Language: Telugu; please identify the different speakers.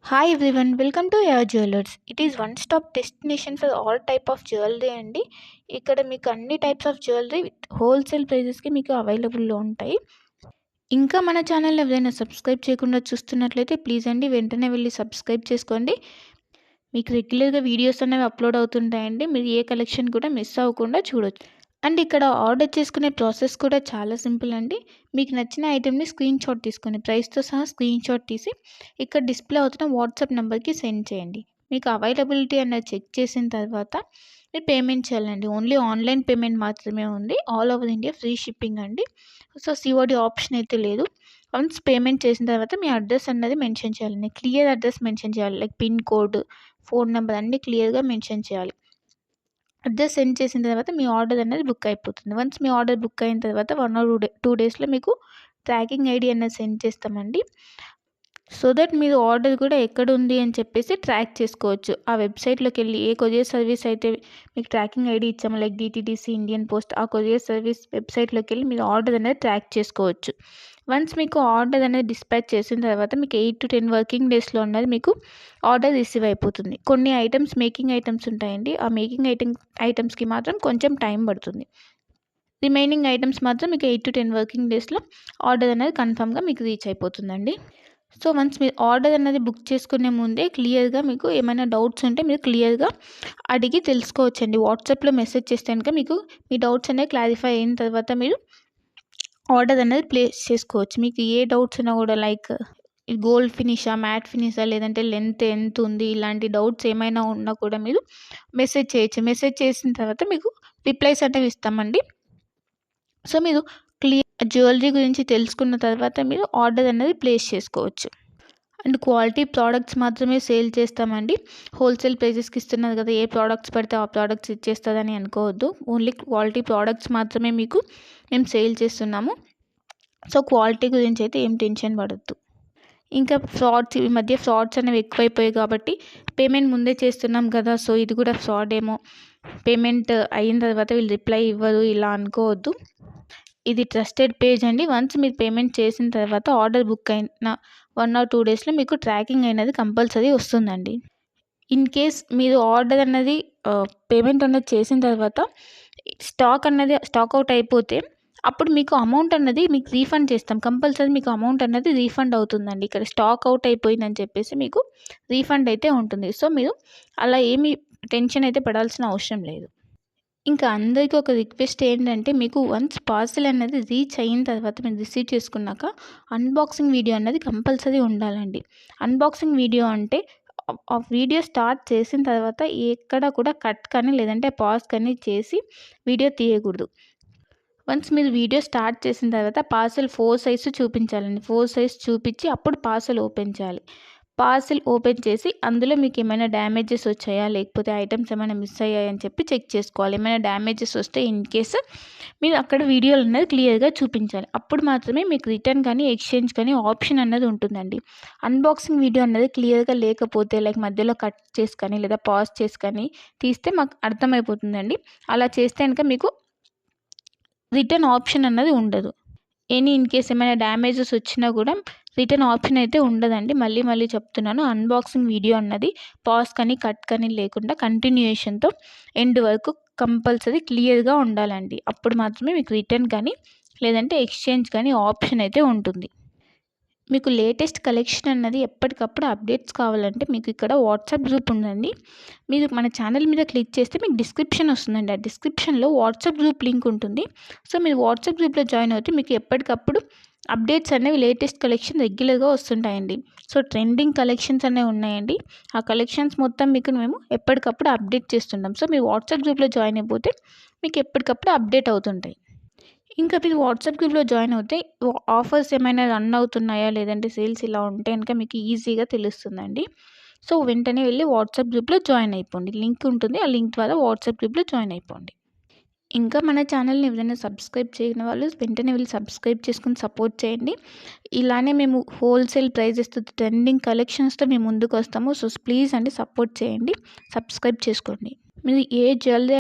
Speaker 1: Hi everyone, welcome to your jewellers. It is one stop destination for all type of jewellery అండి. ఇక్కడ మీకు అన్ని types of jewellery with wholesale ప్రైజెస్కి మీకు అవైలబుల్లో ఉంటాయి. ఇంకా మన ఛానల్ ఎవరైనా సబ్స్క్రైబ్ చేయకుండా చూస్తున్నట్లయితే ప్లీజ్ అండి వెంటనే వెళ్ళి సబ్స్క్రైబ్ చేసుకోండి. మీకు రెగ్యులర్గా వీడియోస్ అనేవి అప్లోడ్ అవుతుంటాయండి. మీరు ఏ కలెక్షన్ కూడా మిస్ అవ్వకుండా చూడొచ్చు. అండ్ ఇక్కడ ఆర్డర్ చేసుకునే ప్రాసెస్ కూడా చాలా సింపుల్ అండి. మీకు నచ్చిన ఐటెంని స్క్రీన్ షాట్ తీసుకొని ప్రైస్తో సహా స్క్రీన్ షాట్ తీసి ఇక్కడ డిస్ప్లే అవుతున్న వాట్సాప్ నెంబర్కి సెండ్ చేయండి. మీకు అవైలబిలిటీ అనేది చెక్ చేసిన తర్వాత మీరు పేమెంట్ చేయాలండి. ఓన్లీ ఆన్లైన్ పేమెంట్ మాత్రమే ఉంది. All over India free shipping అండి. సో సిఓడి ఆప్షన్ అయితే లేదు. వన్స్ పేమెంట్ చేసిన తర్వాత మీ అడ్రస్ అన్నది మెన్షన్ చేయాలండి. క్లియర్ అడ్రస్ మెన్షన్ చేయాలి. Like pin code, phone number అన్నీ క్లియర్గా మెన్షన్ చేయాలి. అడ్రస్ సెండ్ చేసిన తర్వాత మీ ఆర్డర్ అనేది బుక్ అయిపోతుంది. వన్స్ మీ ఆర్డర్ బుక్ అయిన తర్వాత 1 or 2 డేస్లో మీకు ట్రాకింగ్ ఐడి అనేది సెండ్ చేస్తామండి. సో దట్ మీరు ఆర్డర్ కూడా ఎక్కడ ఉంది అని చెప్పేసి ట్రాక్ చేసుకోవచ్చు. ఆ వెబ్సైట్లోకి వెళ్ళి ఏ కొరియర్ సర్వీస్ అయితే మీకు ట్రాకింగ్ ఐడి ఇచ్చామో లైక్ డిటీడీసీ, ఇండియన్ పోస్ట్, ఆ కొరియర్ సర్వీస్ వెబ్సైట్లోకి వెళ్ళి మీరు ఆర్డర్ అనేది ట్రాక్ చేసుకోవచ్చు. వన్స్ మీకు ఆర్డర్ అనేది డిస్పాచ్ చేసిన తర్వాత మీకు 8 to 10 వర్కింగ్ డేస్లో అన్నది మీకు ఆర్డర్ రిసీవ్ అయిపోతుంది. కొన్ని ఐటమ్స్ మేకింగ్ ఐటమ్స్ ఉంటాయండి. ఆ మేకింగ్ ఐటమ్స్కి మాత్రం కొంచెం టైం పడుతుంది. రిమైనింగ్ ఐటమ్స్ మాత్రం మీకు 8 to 10 వర్కింగ్ డేస్లో ఆర్డర్ అనేది కన్ఫామ్గా మీకు రీచ్ అయిపోతుందండి. సో వన్స్ మీరు ఆర్డర్ అనేది బుక్ చేసుకునే ముందే క్లియర్గా మీకు ఏమైనా డౌట్స్ ఉంటే మీరు క్లియర్గా అడిగి తెలుసుకోవచ్చండి. వాట్సాప్లో మెసేజ్ చేస్తే కనుక మీకు మీ డౌట్స్ అనేవి క్లారిఫై అయిన తర్వాత మీరు ఆర్డర్ అనేది ప్లేస్ చేసుకోవచ్చు. మీకు ఏ డౌట్స్ ఉన్నా కూడా లైక్ గోల్డ్ ఫినిషా, మ్యాట్ ఫినిషా, లేదంటే లెంత్ ఎంత ఉంది, ఇలాంటి డౌట్స్ ఏమైనా ఉన్నా కూడా మీరు మెసేజ్ చేయొచ్చు. మెసేజ్ చేసిన తర్వాత మీకు రిప్లైస్ అనేవి ఇస్తామండి. సో మీరు జ్యువెలరీ గురించి తెలుసుకున్న తర్వాత మీరు ఆర్డర్ అనేది ప్లేస్ చేసుకోవచ్చు. అండ్ క్వాలిటీ ప్రోడక్ట్స్ మాత్రమే సేల్ చేస్తామండి. హోల్సేల్ ప్రైజెస్కి ఇస్తున్నారు కదా, ఏ ప్రోడక్ట్స్ పడితే ఆ ప్రోడక్ట్స్ ఇచ్చేస్తుందని అనుకోవద్దు. ఓన్లీ క్వాలిటీ ప్రోడక్ట్స్ మాత్రమే మీకు మేము సేల్ చేస్తున్నాము. సో క్వాలిటీ గురించి అయితే ఏం టెన్షన్ పడద్దు. ఇంకా ఈ మధ్య ఫ్రాడ్స్ అనేవి ఎక్కువైపోయాయి కాబట్టి పేమెంట్ ముందే చేస్తున్నాం కదా, సో ఇది కూడా ఫ్రాడ్ ఏమో, పేమెంట్ అయిన తర్వాత వీళ్ళు రిప్లై ఇవ్వరు ఇలా అనుకోవద్దు. ఇది ట్రస్టెడ్ పేజ్ అండి. వన్స్ మీరు పేమెంట్ చేసిన తర్వాత ఆర్డర్ బుక్ అయిన 1 or 2 డేస్లో మీకు ట్రాకింగ్ అనేది కంపల్సరీ వస్తుందండి. ఇన్ కేస్ మీరు ఆర్డర్ అన్నది పేమెంట్ అన్నది చేసిన తర్వాత స్టాక్ అవుట్ అయిపోతే అప్పుడు మీకు అమౌంట్ అన్నది మీకు రీఫండ్ చేస్తాం. కంపల్సరీ మీకు అమౌంట్ అన్నది రీఫండ్ అవుతుందండి. ఇక్కడ స్టాక్ అవుట్ అయిపోయిందని చెప్పేసి మీకు రీఫండ్ అయితే ఉంటుంది. సో మీరు అలా ఏమీ టెన్షన్ అయితే పడాల్సిన అవసరం లేదు. ఇంకా అందరికీ ఒక రిక్వెస్ట్ ఏంటంటే, మీకు వన్స్ పార్సెల్ అనేది రీచ్ అయిన తర్వాత మీరు రిసీవ్ చేసుకున్నాక అన్బాక్సింగ్ వీడియో అన్నది కంపల్సరీ ఉండాలండి. అన్బాక్సింగ్ వీడియో అంటే ఆ వీడియో స్టార్ట్ చేసిన తర్వాత ఎక్కడ కూడా కట్ కానీ లేదంటే పాజ్ కానీ చేసి వీడియో తీయకూడదు. వన్స్ మీరు వీడియో స్టార్ట్ చేసిన తర్వాత పార్సెల్ 4 సైజు చూపించాలండి. 4 సైజ్ చూపించి అప్పుడు పార్సెల్ ఓపెన్ చేయాలి. పార్సెల్ ఓపెన్ చేసి అందులో మీకు ఏమైనా డ్యామేజెస్ వచ్చాయా, లేకపోతే ఐటమ్స్ ఏమైనా మిస్ అయ్యాయా అని చెప్పి చెక్ చేసుకోవాలి. ఏమైనా డ్యామేజెస్ వస్తే ఇన్ కేసు మీరు అక్కడ వీడియోలు అనేది క్లియర్గా చూపించాలి. అప్పుడు మాత్రమే మీకు రిటర్న్ కానీ ఎక్స్చేంజ్ కానీ ఆప్షన్ అన్నది ఉంటుందండి. అన్బాక్సింగ్ వీడియో అన్నది క్లియర్గా లేకపోతే లైక్ మధ్యలో కట్ చేసి కానీ లేదా పాజ్ చేసి కానీ తీస్తే మాకు అర్థమైపోతుందండి. అలా చేస్తే కనుక మీకు రిటర్న్ ఆప్షన్ అన్నది ఉండదు. ఇన్ కేస్ ఏమైనా డ్యామేజెస్ వచ్చినా కూడా రిటర్న్ ఆప్షన్ అయితే ఉండదండి. మళ్ళీ చెప్తున్నాను, అన్బాక్సింగ్ వీడియో అన్నది పాజ్ కానీ కట్ కానీ లేకుండా కంటిన్యూయేషన్తో ఎండ్ వరకు కంపల్సరీ క్లియర్గా ఉండాలండి. అప్పుడు మాత్రమే మీకు రిటర్న్ కానీ లేదంటే ఎక్స్చేంజ్ కానీ ఆప్షన్ అయితే ఉంటుంది. మీకు లేటెస్ట్ కలెక్షన్ అన్నది ఎప్పటికప్పుడు అప్డేట్స్ కావాలంటే మీకు ఇక్కడ వాట్సాప్ గ్రూప్ ఉందండి. మీరు మన ఛానల్ మీద క్లిక్ చేస్తే మీకు డిస్క్రిప్షన్ వస్తుందండి. ఆ డిస్క్రిప్షన్లో వాట్సాప్ గ్రూప్ లింక్ ఉంటుంది. సో మీరు వాట్సాప్ గ్రూప్లో జాయిన్ అవుతే మీకు ఎప్పటికప్పుడు అప్డేట్స్ అనేవి లేటెస్ట్ కలెక్షన్ రెగ్యులర్గా వస్తుంటాయండి. సో ట్రెండింగ్ కలెక్షన్స్ అనేవి ఉన్నాయండి. ఆ కలెక్షన్స్ మొత్తం మీకు మేము ఎప్పటికప్పుడు అప్డేట్ చేస్తుంటాం. సో మీరు వాట్సాప్ గ్రూప్లో జాయిన్ అయిపోతే మీకు ఎప్పటికప్పుడు అప్డేట్ అవుతుంటాయి. ఇంకా మీరు వాట్సాప్ గ్రూప్లో జాయిన్ అవుతే ఆఫర్స్ ఏమైనా రన్ అవుతున్నాయా, లేదంటే సేల్స్ ఇలా ఉంటే కనుక మీకు ఈజీగా తెలుస్తుందండి. సో వెంటనే వెళ్ళి వాట్సాప్ గ్రూప్లో జాయిన్ అయిపోండి. లింక్ ఉంటుంది, ఆ లింక్ ద్వారా వాట్సాప్ గ్రూప్లో జాయిన్ అయిపోండి. ఇంకా మన ఛానల్ని ఎవరైనా సబ్స్క్రైబ్ చేయని వాళ్ళు వెంటనే వెళ్ళి సబ్స్క్రైబ్ చేసుకుని సపోర్ట్ చేయండి. ఇలానే మేము హోల్సేల్ ప్రైజెస్తో ట్రెండింగ్ కలెక్షన్స్తో మేము ముందుకు వస్తాము. సో ప్లీజ్ అండి సపోర్ట్ చేయండి, సబ్స్క్రైబ్ చేసుకోండి. మీరు ఏ జ్యువెలరీ